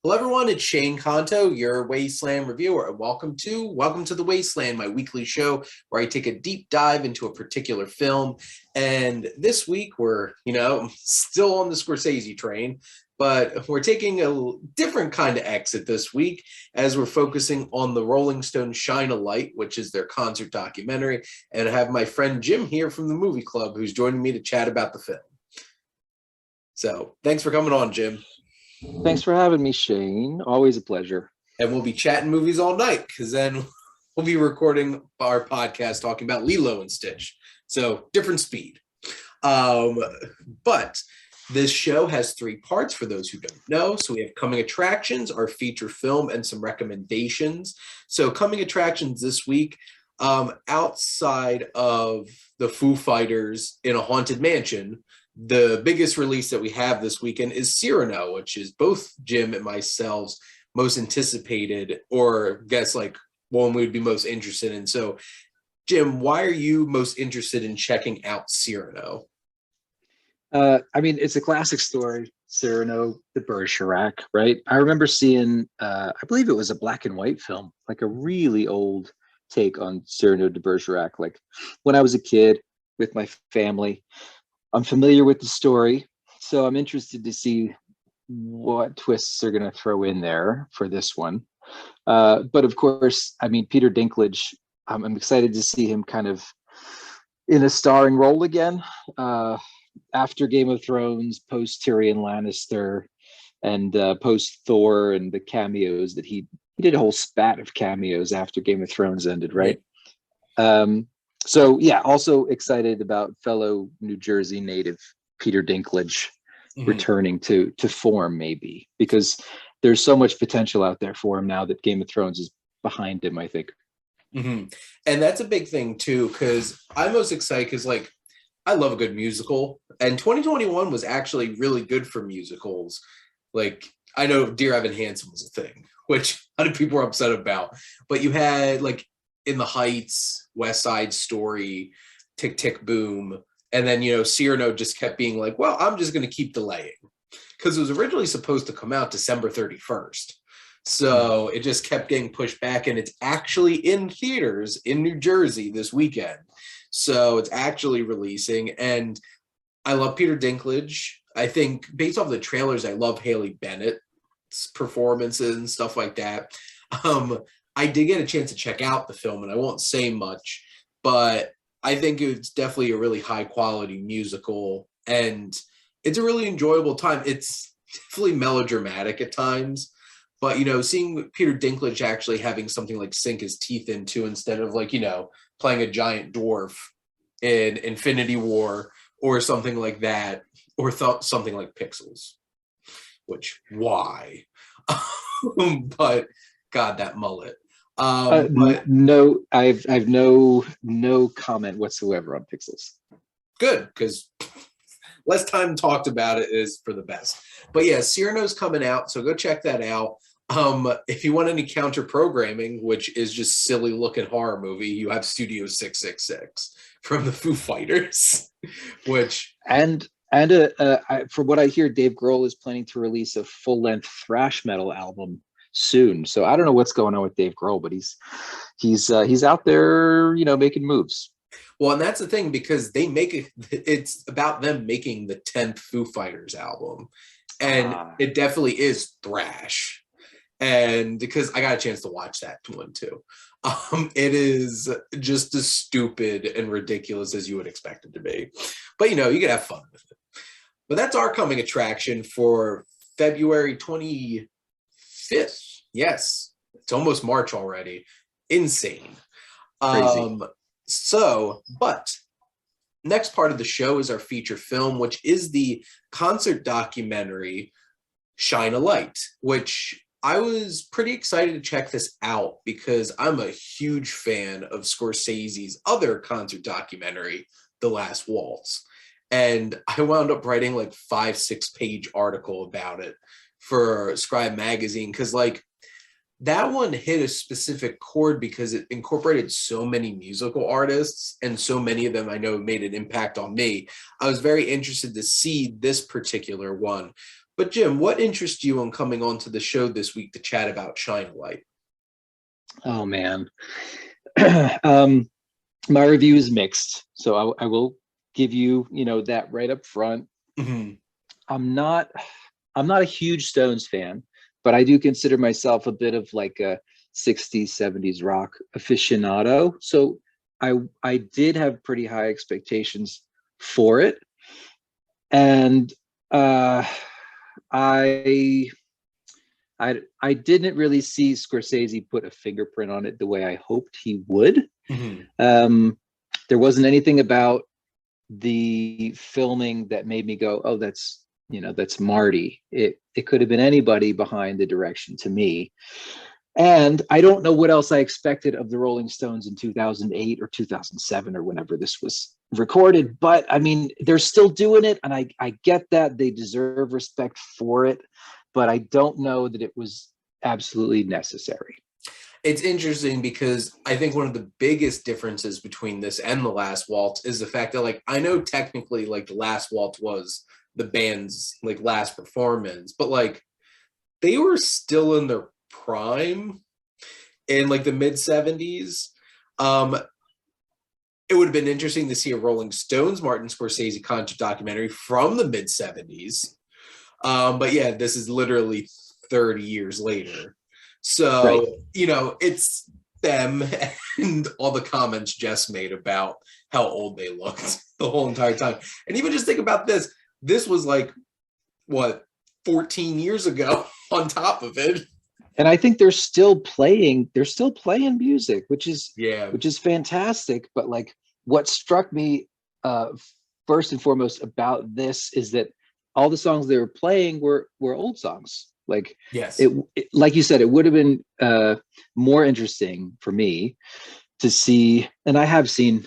Hello, everyone. It's Shane Kanto, your Wasteland Reviewer. Welcome to the Wasteland, my weekly show where I take a deep dive into a particular film. And this week we're, still on the Scorsese train, but we're taking a different kind of exit this week as we're focusing on the Rolling Stones Shine a Light, which is their concert documentary. And I have my friend Jim here from the Movie Club who's joining me to chat about the film. So thanks for coming on, Jim. Thanks for having me, Shane. Always a pleasure. And we'll be chatting movies all night because then we'll be recording our podcast talking about Lilo and Stitch. So different speed. But this show has three parts for those who don't know. So we have coming attractions, our feature film, and some recommendations. So coming attractions this week, outside of the Foo Fighters in a haunted mansion, the biggest release that we have this weekend is Cyrano, which is both Jim and myself's most anticipated, or guess like one we'd be most interested in. So, Jim, why are you most interested in checking out Cyrano? It's a classic story, Cyrano de Bergerac, right? I remember seeing, I believe it was a black and white film, like a really old take on Cyrano de Bergerac, like when I was a kid with my family. I'm familiar with the story, so I'm interested to see what twists they're going to throw in there for this one. But of course, Peter Dinklage, I'm excited to see him kind of in a starring role again after Game of Thrones, post Tyrion Lannister, and post Thor, and the cameos that he did a whole spat of cameos after Game of Thrones ended, right? So yeah, also excited about fellow New Jersey native Peter Dinklage returning to form, maybe, because there's so much potential out there for him now that Game of Thrones is behind him, I think. And that's a big thing too, because I'm most excited because I love a good musical, and 2021 was actually really good for musicals. Like, I know Dear Evan Hansen was a thing, which a lot of people were upset about, but you had In the Heights, West Side Story, Tick Tick Boom, and then Cyrano just kept being like, well, I'm just going to keep delaying, because it was originally supposed to come out December 31st. So it just kept getting pushed back, and it's actually in theaters in New Jersey this weekend. So it's actually releasing, and I love Peter Dinklage. I think based off the trailers, I love Haley Bennett's performances and stuff like that. I did get a chance to check out the film, and I won't say much, but I think it's definitely a really high quality musical, and it's a really enjoyable time. It's definitely melodramatic at times, but seeing Peter Dinklage actually having something like sink his teeth into, instead of playing a giant dwarf in Infinity War or something like that, or something like Pixels, which why? But God, that mullet. No, I've no comment whatsoever on Pixels. Good, because less time talked about it is for the best. But yeah, Cyrano's coming out, so go check that out. If you want any counter programming, which is just silly looking horror movie, you have Studio 666 from the Foo Fighters, which and from what I hear, Dave Grohl is planning to release a full-length thrash metal album soon. So I don't know what's going on with Dave Grohl, but he's out there, making moves. Well, and that's the thing, because it's about them making the 10th Foo Fighters album, and it definitely is thrash. And because I got a chance to watch that one too, it is just as stupid and ridiculous as you would expect it to be. But you can have fun with it. But that's our coming attraction for February 25th. Yes, it's almost March already. Insane. Crazy. But next part of the show is our feature film, which is the concert documentary Shine a Light, which I was pretty excited to check this out because I'm a huge fan of Scorsese's other concert documentary, The Last Waltz. And I wound up writing 5-6 page article about it for Scribe Magazine, because that one hit a specific chord because it incorporated so many musical artists, and so many of them I know made an impact on me. I was very interested to see this particular one, But Jim, what interests you in coming onto the show this week to chat about Shine a Light? Oh man. My review is mixed, so I will give you, that right up front. Mm-hmm. I'm not a huge Stones fan, but I do consider myself a bit of like a 60s, 70s rock aficionado. So I did have pretty high expectations for it. And I I didn't really see Scorsese put a fingerprint on it the way I hoped he would. Mm-hmm. There wasn't anything about the filming that made me go, oh, that's Marty. It could have been anybody behind the direction to me. And I don't know what else I expected of the Rolling Stones in 2008 or 2007 or whenever this was recorded. But I mean, they're still doing it. And I get that they deserve respect for it. But I don't know that it was absolutely necessary. It's interesting because I think one of the biggest differences between this and The Last Waltz is the fact that, like, I know technically, like, The Last Waltz was the band's, like, last performance, but, like, they were still in their prime in, like, the mid-70s. It would have been interesting to see a Rolling Stones Martin Scorsese concert documentary from the mid-70s. But yeah, this is literally 30 years later. So, Right. It's them and all the comments Jess made about how old they looked the whole entire time. And even just think about this. This was like, what, 14 years ago on top of it. And I think they're still playing music, which is fantastic. But like what struck me first and foremost about this is that all the songs they were playing were old songs. Like, yes, it like you said, it would have been more interesting for me to see, and I have seen,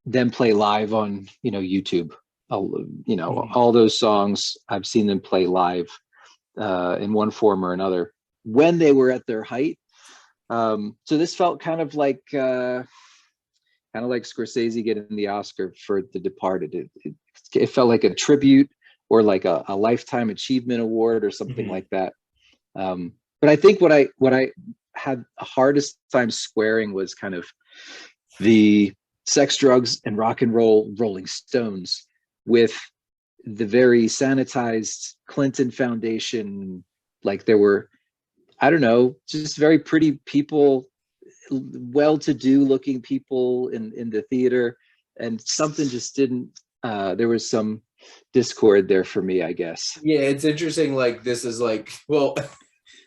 them play live on, YouTube. All those songs I've seen them play live in one form or another when they were at their height. So this felt kind of like Scorsese getting the Oscar for The Departed. It felt like a tribute, or like a lifetime achievement award or something like that. But I think what I had the hardest time squaring was kind of the sex, drugs, and rock and roll Rolling Stones with the very sanitized Clinton Foundation. Like there were, I don't know, just very pretty people, well-to-do looking people in the theater, and something just didn't, there was some discord there for me, I guess. Yeah, it's interesting. Like, this is like, well,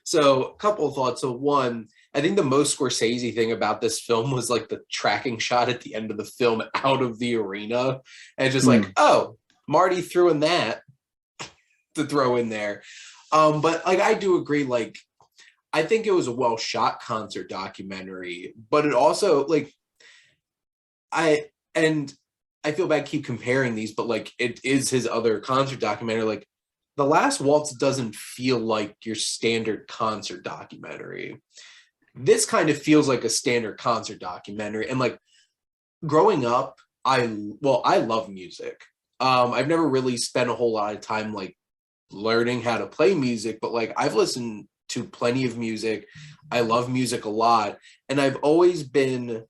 so a couple of thoughts. So one, I think the most Scorsese thing about this film was like the tracking shot at the end of the film out of the arena, and just like, oh, Marty threw in that to throw in there. But like, I do agree. Like, I think it was a well shot concert documentary, but it also like, I feel bad keep comparing these, but like it is his other concert documentary. Like The Last Waltz doesn't feel like your standard concert documentary. This kind of feels like a standard concert documentary. And like growing up, I love music. I've never really spent a whole lot of time like learning how to play music, but like I've listened to plenty of music. I love music a lot. And I've always been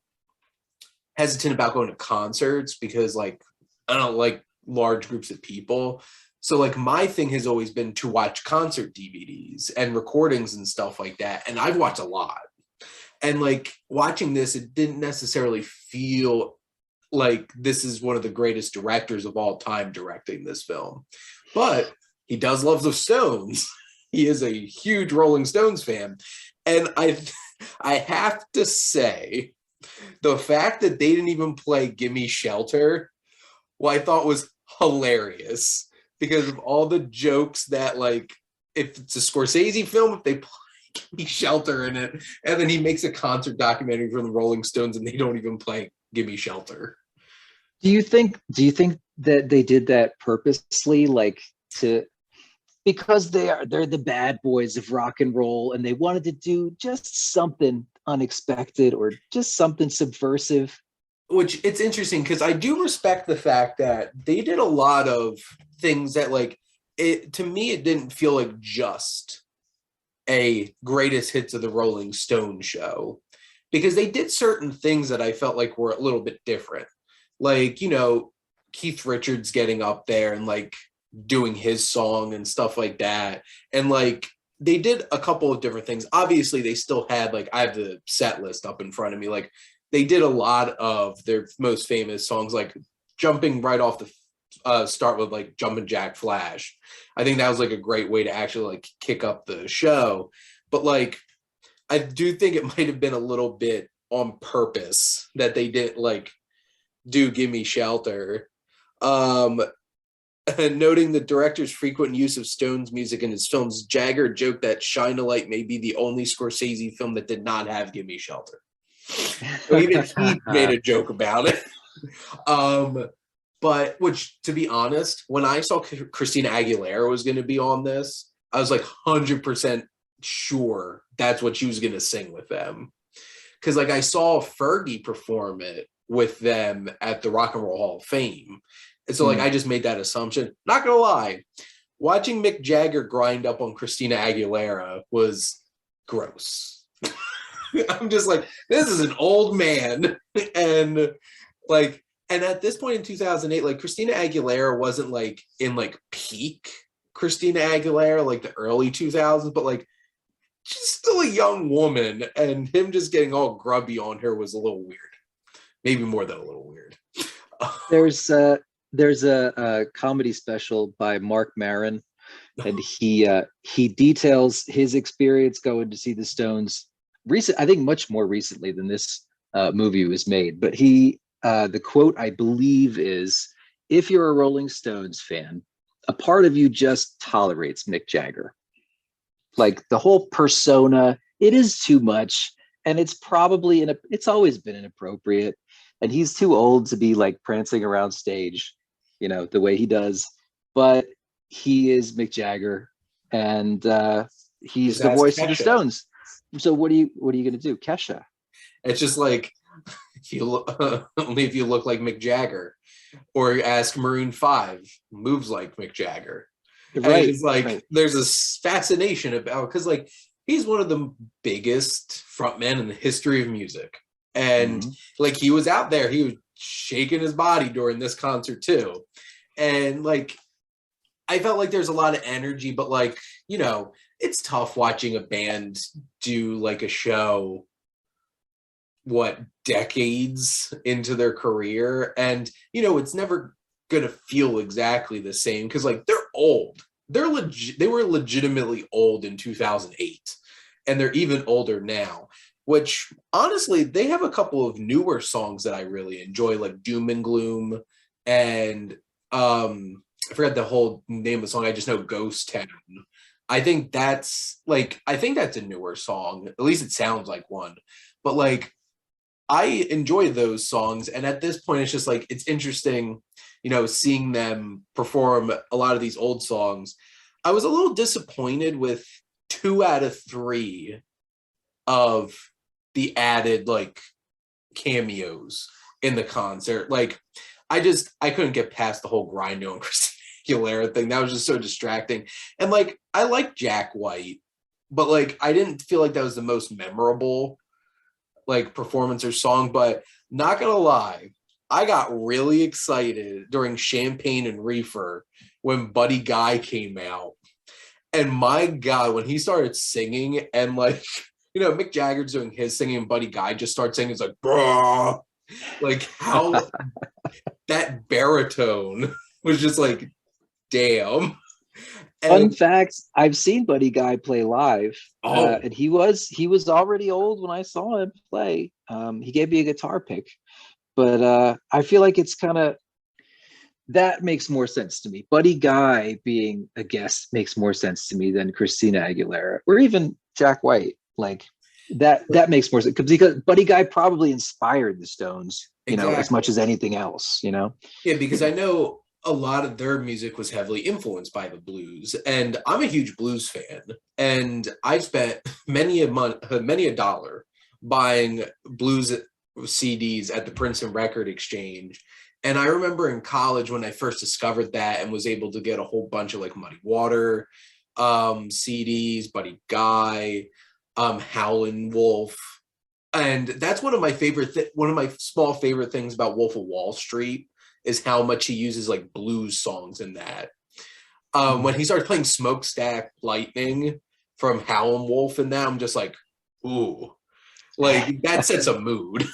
hesitant about going to concerts because like I don't like large groups of people. So like my thing has always been to watch concert DVDs and recordings and stuff like that. And I've watched a lot. And like watching this, it didn't necessarily feel like this is one of the greatest directors of all time directing this film. But he does love the Stones. He is a huge Rolling Stones fan. And I have to say, the fact that they didn't even play Gimme Shelter, well, I thought was hilarious because of all the jokes that, like, if it's a Scorsese film, if they play Gimme Shelter in it, and then he makes a concert documentary from the Rolling Stones and they don't even play Gimme Shelter. Do you think that they did that purposely, like because they're the bad boys of rock and roll and they wanted to do just something unexpected or just something subversive? Which it's interesting because I do respect the fact that they did a lot of things that like it to me, it didn't feel like just a greatest hits of the Rolling Stone show, because they did certain things that I felt like were a little bit different. Like, Keith Richards getting up there and like doing his song and stuff like that. And like they did a couple of different things. Obviously, they still had like, I have the set list up in front of me. Like they did a lot of their most famous songs, like jumping right off the start with like Jumpin' Jack Flash. I think that was like a great way to actually like kick up the show. But like, I do think it might have been a little bit on purpose that they didn't like do Gimme Shelter. Noting the director's frequent use of Stone's music in his films, Jagger joked that Shine a Light may be the only Scorsese film that did not have Gimme Shelter. So even he made a joke about it. But which, to be honest, when I saw Christina Aguilera was going to be on this, I was like 100% sure that's what she was going to sing with them. Because like I saw Fergie perform it with them at the Rock and Roll Hall of Fame. And so like I just made that assumption. Not gonna lie, watching Mick Jagger grind up on Christina Aguilera was gross. I'm just like, this is an old man. And at this point in 2008, like Christina Aguilera wasn't like in like peak Christina Aguilera, like the early 2000s, but like she's still a young woman, and him just getting all grubby on her was a little weird. Maybe more than a little weird. There's a comedy special by Mark Maron, and he details his experience going to see the Stones I think much more recently than this movie was made. But the quote, I believe, is, "If you're a Rolling Stones fan, a part of you just tolerates Mick Jagger. Like the whole persona, it is too much, and it's probably it's always been inappropriate, and he's too old to be like prancing around stage, the way he does. But he is Mick Jagger, and he's the voice of the Stones. So what are you going to do, Kesha?" It's just like, only if you look like Mick Jagger, or ask Maroon 5, moves like Mick Jagger. Right. And it's like, right. There's this fascination about, because like he's one of the biggest frontmen in the history of music. And like he was out there, he was shaking his body during this concert too. And like, I felt like there's a lot of energy, but like, it's tough watching a band do like a show, decades into their career. And, it's never going to feel exactly the same, because like they're old. They were legitimately old in 2008, and they're even older now, which honestly, they have a couple of newer songs that I really enjoy, like Doom and Gloom, and I forgot the whole name of the song. I just know Ghost Town. I think that's a newer song. At least it sounds like one. But like, I enjoy those songs. And at this point, it's just like, it's interesting, seeing them perform a lot of these old songs. I was a little disappointed with 2 out of 3 of the added like cameos in the concert. Like, I couldn't get past the whole grind on Christina Aguilera thing. That was just so distracting. And like, I like Jack White, but like, I didn't feel like that was the most memorable like performance or song. But not gonna lie, I got really excited during Champagne and Reefer when Buddy Guy came out. And my God, when he started singing, and like, Mick Jagger's doing his singing and Buddy Guy just starts singing, it's like, bruh. Like how that baritone was just like, damn. Fun fact, I've seen Buddy Guy play live, and he was already old when I saw him play. He gave me a guitar pick, but I feel like it's kind of, that makes more sense to me. Buddy Guy being a guest makes more sense to me than Christina Aguilera or even Jack White. Like that makes more sense because Buddy Guy probably inspired the Stones, as much as anything else, Yeah, because I know a lot of their music was heavily influenced by the blues, and I'm a huge blues fan, and I spent many a dollar buying blues CDs at the Princeton Record Exchange. And I remember in college when I first discovered that and was able to get a whole bunch of like Muddy Water CDs, Buddy Guy, Howlin' Wolf. And that's one of my one of my small favorite things about Wolf of Wall Street is how much he uses like blues songs in that. When he started playing Smokestack Lightning from Howlin' Wolf and that, I'm just like, ooh, like that sets a mood.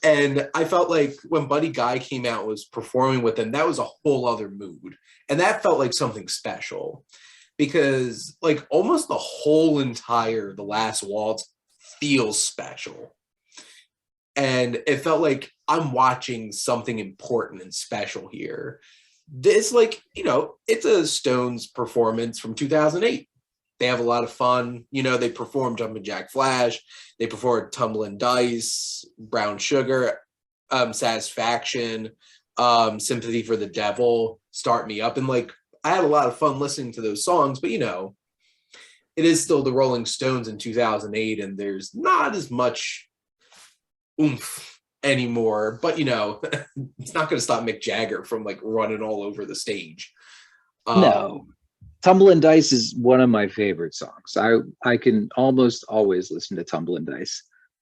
And I felt like when Buddy Guy came out was performing with him, that was a whole other mood. And that felt like something special because like almost the whole entire The Last Waltz feels special. And it felt like I'm watching something important and special here. This, like, you know, it's a Stones performance from 2008. They have a lot of fun. You know, they performed Jumpin' Jack Flash. They performed Tumblin' Dice, Brown Sugar, Satisfaction, Sympathy for the Devil, Start Me Up. And, like, I had a lot of fun listening to those songs. But, you know, it is still the Rolling Stones in 2008, and there's not as much oomph anymore. But, you know, it's not going to stop Mick Jagger from, like, running all over the stage. No. Tumblin' Dice is one of my favorite songs. I can almost always listen to Tumblin' Dice.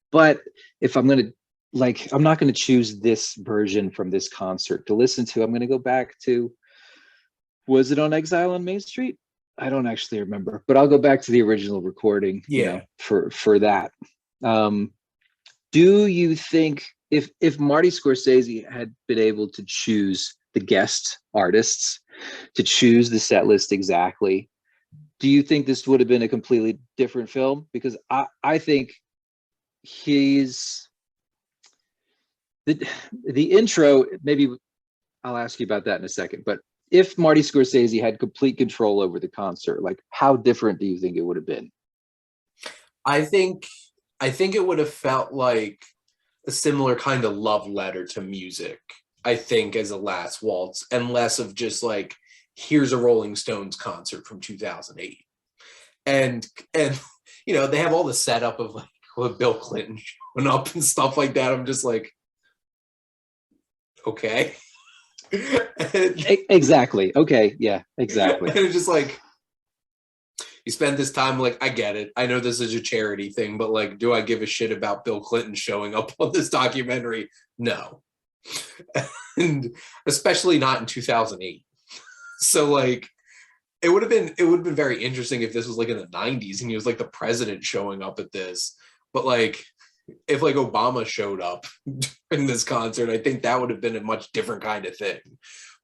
But if I'm going to, like, I'm not going to choose this version from this concert to listen to. I'm going to go back to, was it on Exile on Main Street? I don't actually remember, but I'll go back to the original recording, you know, for that. Do you think if Marty Scorsese had been able to choose the guest artists, to choose the set list exactly, do you think this would have been a completely different film? Because I think the intro, maybe I'll ask you about that in a second, but if Marty Scorsese had complete control over the concert, like how different do you think it would have been? I think it would have felt like a similar kind of love letter to music, I think, as a Last Waltz, and less of just like, here's a Rolling Stones concert from 2008. And you know, they have all the setup of like with Bill Clinton showing up and stuff like that. I'm just like, okay. Exactly. Okay. Yeah, exactly. And it's just like, you spend this time, like, I get it. I know this is a charity thing, but like, do I give a shit about Bill Clinton showing up on this documentary? No. And especially not in 2008. So like, it would have been very interesting if this was like in the 90s and he was like the president showing up at this. But like, if like Obama showed up in this concert, I think that would have been a much different kind of thing.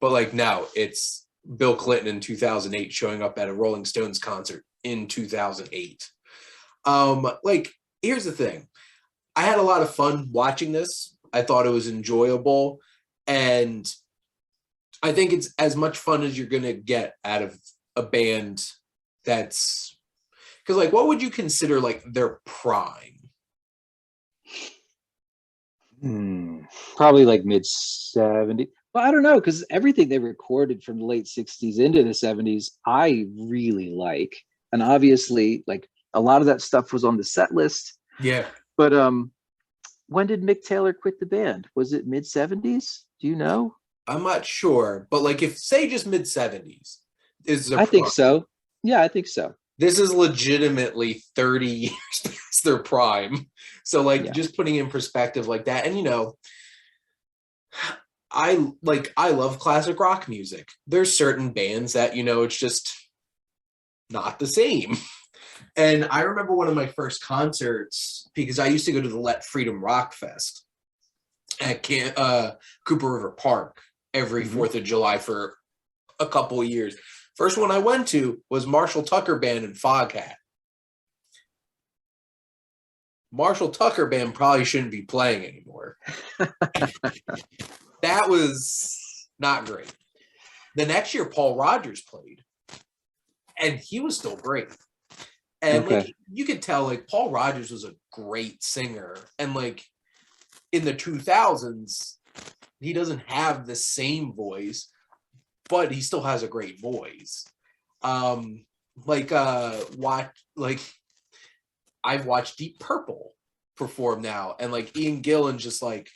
But like now it's Bill Clinton in 2008 showing up at a Rolling Stones concert in 2008. Like, here's the thing. I had a lot of fun watching this. I thought it was enjoyable. And I think it's as much fun as you're going to get out of a band that's, because like, what would you consider like their prime? Probably like mid 70s. Well, I don't know, because everything they recorded from the late 60s into the 70s, I really like. And obviously, like a lot of that stuff was on the set list. Yeah. But when did Mick Taylor quit the band? Was it mid 70s? Do you know? I'm not sure, but like if say just mid 70s is their I think prime. so. Yeah, I think so. This is legitimately 30 years past their prime. So like, just putting in perspective like that. And you know, I love classic rock music. There's certain bands that, you know, it's just not the same. And I remember one of my first concerts, because I used to go to the Let Freedom Rock Fest at Cooper River Park every 4th of July for a couple of years. First one I went to was Marshall Tucker Band and Foghat. Marshall Tucker Band probably shouldn't be playing anymore. That was not great. The next year, Paul Rodgers played, and he was still great. And like, you could tell, like, Paul Rodgers was a great singer, and like in the 2000s, he doesn't have the same voice, but he still has a great voice. I've watched Deep Purple perform now, and like Ian Gillan's just like,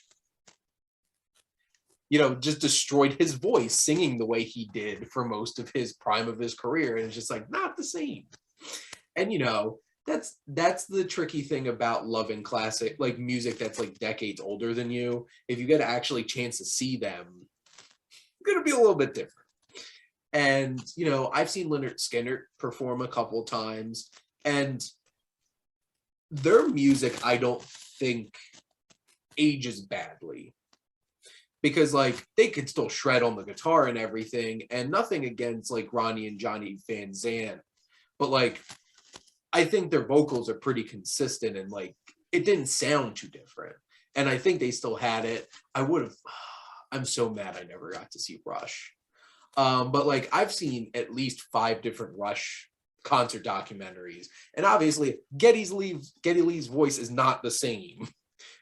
just destroyed his voice singing the way he did for most of his prime of his career. And it's just like, not the same. And, that's the tricky thing about loving classic, like music that's like decades older than you. If you get actually a chance to see them, it's going to be a little bit different. And, I've seen Lynyrd Skynyrd perform a couple times, and their music, I don't think ages badly, because like they could still shred on the guitar and everything, and nothing against like Ronnie and Johnny Van Zant, but like I think their vocals are pretty consistent, and like it didn't sound too different, and I think they still had it. I'm so mad I never got to see Rush. But like I've seen at least 5 different Rush concert documentaries, and obviously Geddy Lee's voice is not the same,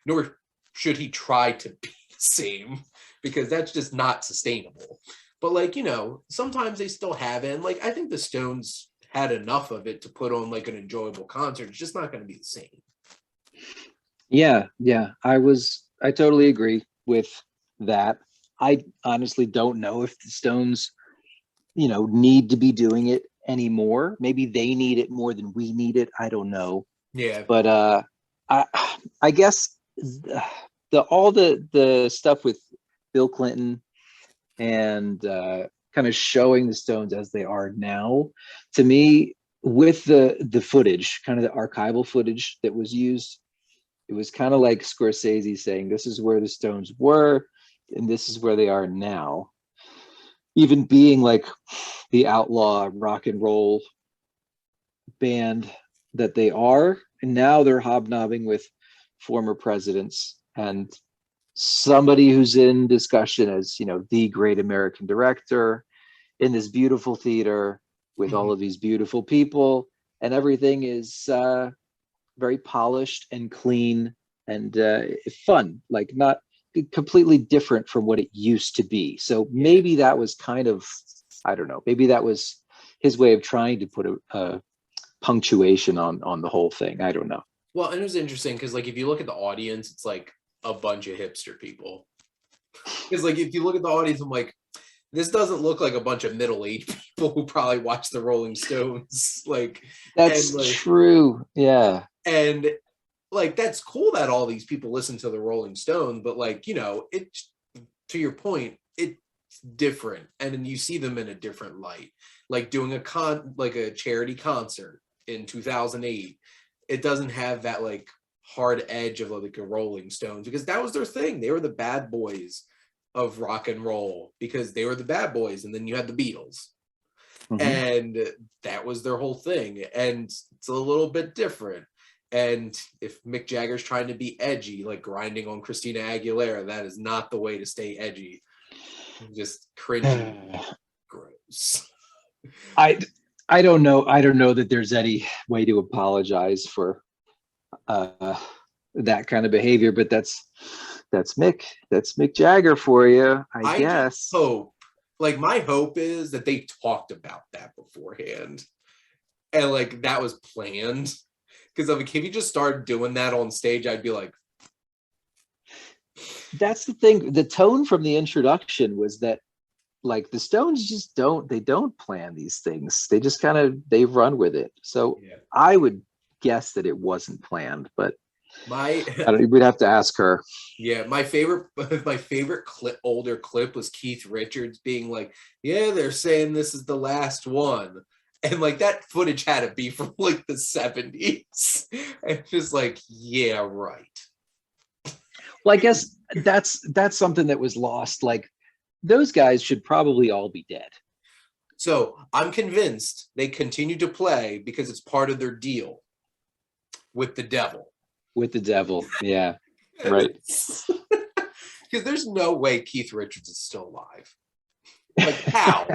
nor should he try to be the same, because that's just not sustainable. But like, sometimes they still have it, and like I think the Stones had enough of it to put on like an enjoyable concert. It's just not going to be the same. Yeah, I totally agree with that. I honestly don't know if the Stones, need to be doing it anymore. Maybe they need it more than we need it. I don't know. Yeah. But I guess all the stuff with Bill Clinton and kind of showing the Stones as they are now, to me, with the footage, kind of the archival footage that was used, it was kind of like Scorsese saying, this is where the Stones were, and this is where they are now. Even being like the outlaw rock and roll band that they are, and now they're hobnobbing with former presidents and somebody who's in discussion as, the great American director in this beautiful theater with all of these beautiful people, and everything is very polished and clean and fun, like not completely different from what it used to be. So maybe that was kind of, I don't know, maybe that was his way of trying to put a punctuation on the whole thing. I don't know. Well, and it was interesting because like if you look at the audience, it's like a bunch of hipster people. Because like if you look at the audience, I'm like, this doesn't look like a bunch of middle-aged people who probably watch the Rolling Stones. Like that's true. Yeah. And like that's cool that all these people listen to the Rolling Stones, but like, it's, to your point, it's different, and then you see them in a different light. Like doing a charity concert in 2008, it doesn't have that like hard edge of like a Rolling Stones, because that was their thing. They were the bad boys of rock and roll because they were the bad boys, and then you had the Beatles. And that was their whole thing, and it's a little bit different. And if Mick Jagger's trying to be edgy, like grinding on Christina Aguilera, that is not the way to stay edgy. Just cringy. Gross. I don't know. I don't know that there's any way to apologize for that kind of behavior, but that's Mick Jagger for you, I guess. Just hope, like my hope is that they talked about that beforehand, and like that was planned. Because if you just started doing that on stage, I'd be like, that's the thing. The tone from the introduction was that like the Stones just don't plan these things. They just they run with it. So yeah. I would guess that it wasn't planned, but we'd have to ask her. Yeah, my favorite older clip was Keith Richards being like, yeah, they're saying this is the last one. And like that footage had to be from like the 70s. And just like, yeah, right. Well, I guess that's something that was lost. Like those guys should probably all be dead. So I'm convinced they continue to play because it's part of their deal with the devil. With the devil, yeah, right. Because there's no way Keith Richards is still alive. Like how?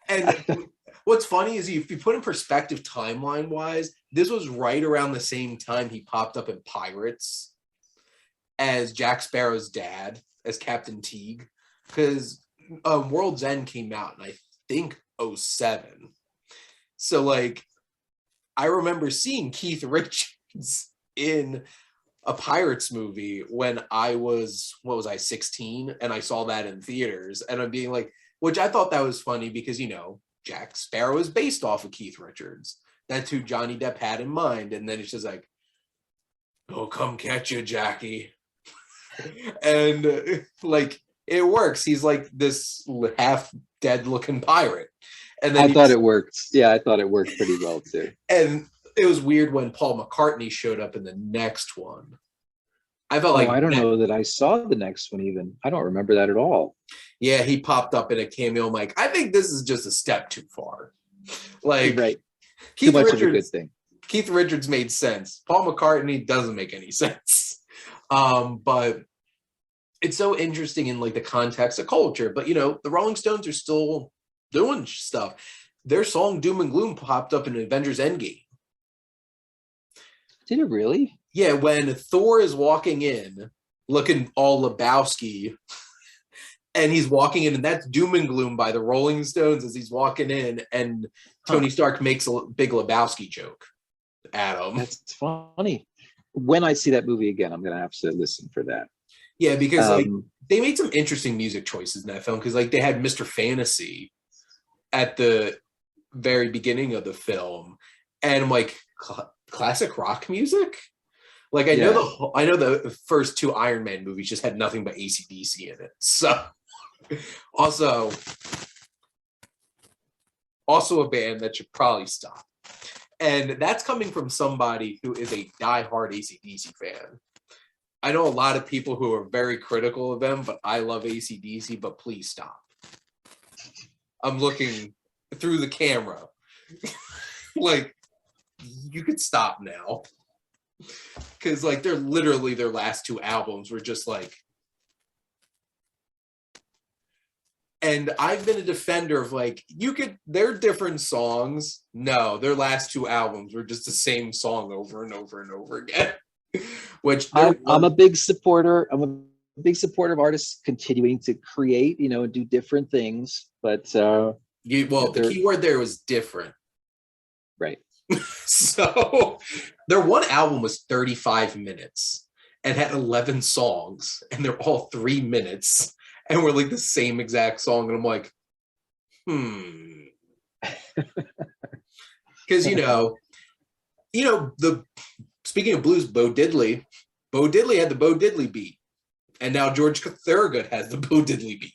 And what's funny is if you put in perspective timeline-wise, this was right around the same time he popped up in Pirates as Jack Sparrow's dad, as Captain Teague. Because World's End came out in, I think, 2007. So, like, I remember seeing Keith Richards in a Pirates movie when I was, 16, and I saw that in theaters, and I'm being like, which I thought that was funny because, Jack Sparrow is based off of Keith Richards. That's who Johnny Depp had in mind. And then it's just like, oh, come catch you, Jackie. And like, it works. He's like this half dead looking pirate. And then I thought it worked. Yeah, I thought it worked pretty well too. And it was weird when Paul McCartney showed up in the next one. I felt like I don't know that I saw the next one even. I don't remember that at all. Yeah, he popped up in a cameo. I'm like, I think this is just a step too far. Like, right. Keith Too much Richards, of a good thing. Keith Richards made sense. Paul McCartney doesn't make any sense. But it's so interesting in like the context of culture. But the Rolling Stones are still doing stuff. Their song "Doom and Gloom" popped up in Avengers Endgame. Did it really? Yeah, when Thor is walking in, looking all Lebowski, and he's walking in, and that's "Doom and Gloom" by the Rolling Stones as he's walking in, and Tony Stark makes a big Lebowski joke at him. That's funny. When I see that movie again, I'm gonna have to listen for that. Yeah, because like they made some interesting music choices in that film, because like they had Mr. Fantasy at the very beginning of the film, and I'm like, classic rock music. Like I know the first two Iron Man movies just had nothing but AC/DC in it. So also a band that should probably stop. And that's coming from somebody who is a diehard AC/DC fan. I know a lot of people who are very critical of them, but I love AC/DC, but please stop. I'm looking through the camera. Like, you could stop now. Because like they're literally, their last two albums were just like, and I've been a defender of like, they're different songs. No, their last two albums were just the same song over and over and over again. Which I'm a big supporter. I'm a big supporter of artists continuing to create, and do different things. But the key word there was different. Right. So their one album was 35 minutes and had 11 songs, and they're all 3 minutes, and we're like the same exact song. And I'm like, because speaking of blues, Bo Diddley had the Bo Diddley beat, and now George Thorogood has the Bo Diddley beat.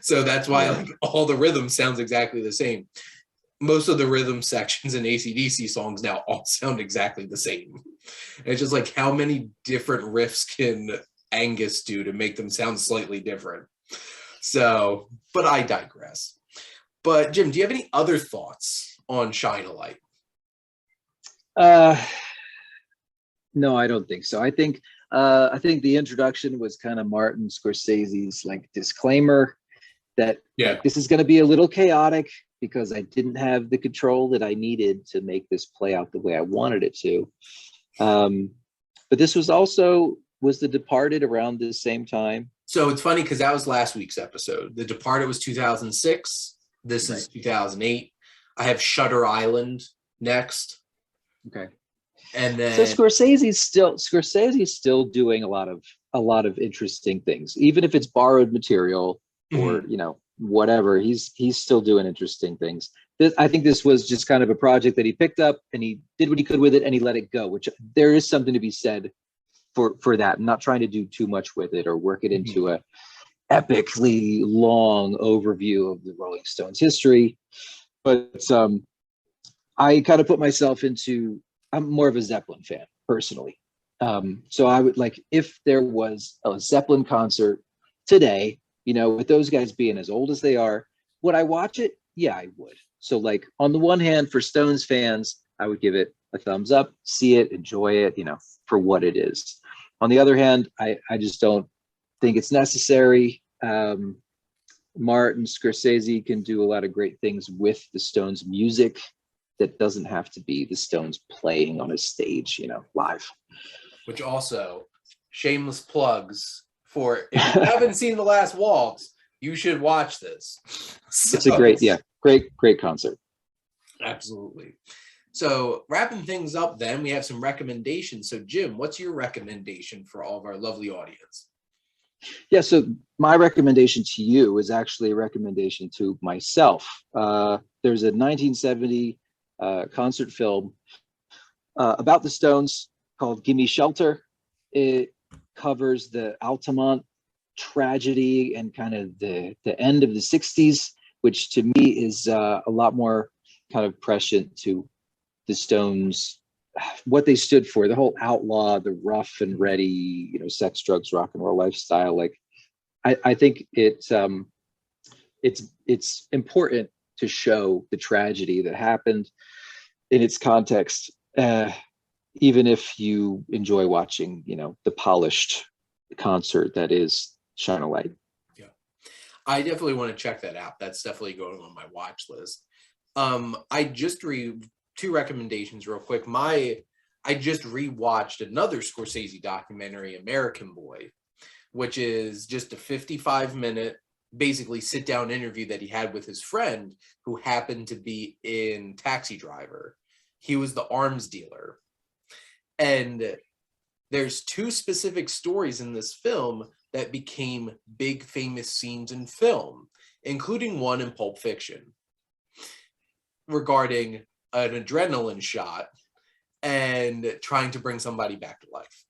So that's why like all the rhythm sounds exactly the same. Most of the rhythm sections in AC/DC songs now all sound exactly the same. And it's just like, how many different riffs can Angus do to make them sound slightly different? So, but I digress. But Jim, do you have any other thoughts on Shine a Light? No, I don't think so. I think the introduction was kind of Martin Scorsese's like disclaimer that like, this is going to be a little chaotic because I didn't have the control that I needed to make this play out the way I wanted it to. But this was The Departed around the same time? So it's funny because that was last week's episode. The Departed was 2006. This is 2008. I have Shutter Island next. Okay. And then so Scorsese's still doing a lot of interesting things, even if it's borrowed material or whatever. He's still doing interesting things. I think this was just kind of a project that he picked up and he did what he could with it and he let it go, which there is something to be said for that. I'm not trying to do too much with it or work it into a epically long overview of the Rolling Stones history. But I kind of put myself into, I'm more of a Zeppelin fan personally. So I would like, if there was a Zeppelin concert today, with those guys being as old as they are, would I watch it? Yeah, I would. So like on the one hand, for Stones fans, I would give it a thumbs up, see it, enjoy it, for what it is. On the other hand, I just don't think it's necessary. Martin Scorsese can do a lot of great things with the Stones music that doesn't have to be the Stones playing on a stage, live. Which also, shameless plugs for, if you haven't seen The Last Waltz, you should watch this. It's a great concert. Absolutely. So wrapping things up, then we have some recommendations. So Jim, what's your recommendation for all of our lovely audience? Yeah, so my recommendation to you is actually a recommendation to myself. There's a 1970 concert film about the Stones called Gimme Shelter. It covers the Altamont tragedy and kind of the end of the 60s, which to me is a lot more kind of prescient to the Stones, what they stood for, the whole outlaw, the rough and ready, sex, drugs, rock and roll lifestyle. Like, I think it's important to show the tragedy that happened in its context, even if you enjoy watching, the polished concert that is Shine a Light. Yeah, I definitely want to check that out. That's definitely going on my watch list. I just two recommendations real quick. I just rewatched another Scorsese documentary, American Boy, which is just a 55-minute, basically sit-down interview that he had with his friend who happened to be in Taxi Driver. He was the arms dealer. And there's two specific stories in this film that became big, famous scenes in film, including one in Pulp Fiction, regarding an adrenaline shot and trying to bring somebody back to life.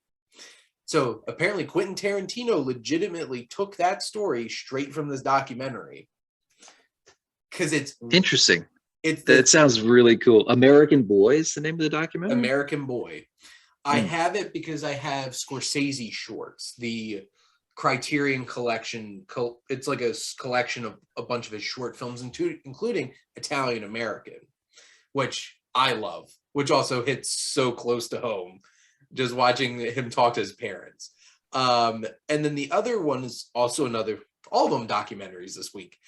So apparently Quentin Tarantino legitimately took that story straight from this documentary. Because it's interesting. It sounds really cool. American Boy is the name of the documentary? American Boy. I have it because I have Scorsese shorts, the Criterion collection. It's like a collection of a bunch of his short films, including Italian American, which I love, which also hits so close to home, just watching him talk to his parents. And then the other one is also all of them documentaries this week,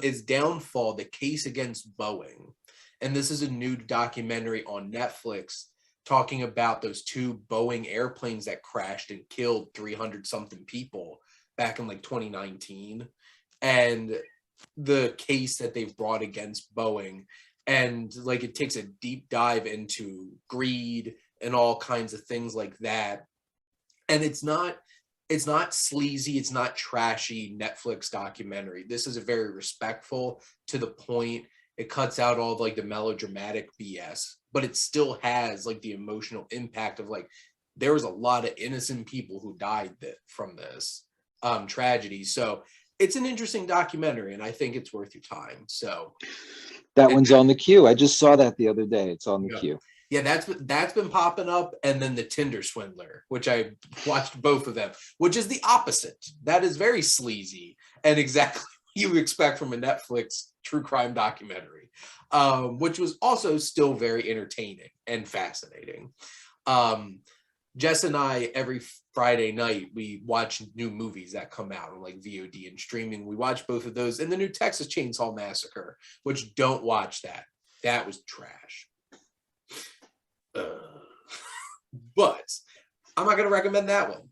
is Downfall, The Case Against Boeing. And this is a new documentary on Netflix talking about those two Boeing airplanes that crashed and killed 300-something people back in like 2019. And the case that they've brought against Boeing. And like it takes a deep dive into greed and all kinds of things like that. And it's not sleazy, it's not trashy Netflix documentary. This is a very respectful, to the point. It cuts out all like the melodramatic BS, but it still has like the emotional impact of like there was a lot of innocent people who died from this tragedy. So it's an interesting documentary, and I think it's worth your time. So that one's on the queue. I just saw that the other day. It's on the queue. Yeah, that's been popping up. And then The Tinder Swindler, which I watched both of them, which is the opposite. That is very sleazy and exactly what you expect from a Netflix true crime documentary, which was also still very entertaining and fascinating. Jess and I, every Friday night, we watch new movies that come out on like VOD and streaming. We watch both of those, and the new Texas Chainsaw Massacre, which don't watch that. That was trash. But I'm not going to recommend that one.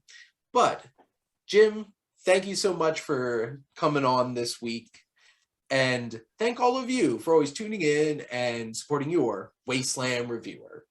But Jim, thank you so much for coming on this week. And thank all of you for always tuning in and supporting your Wasteland Reviewer.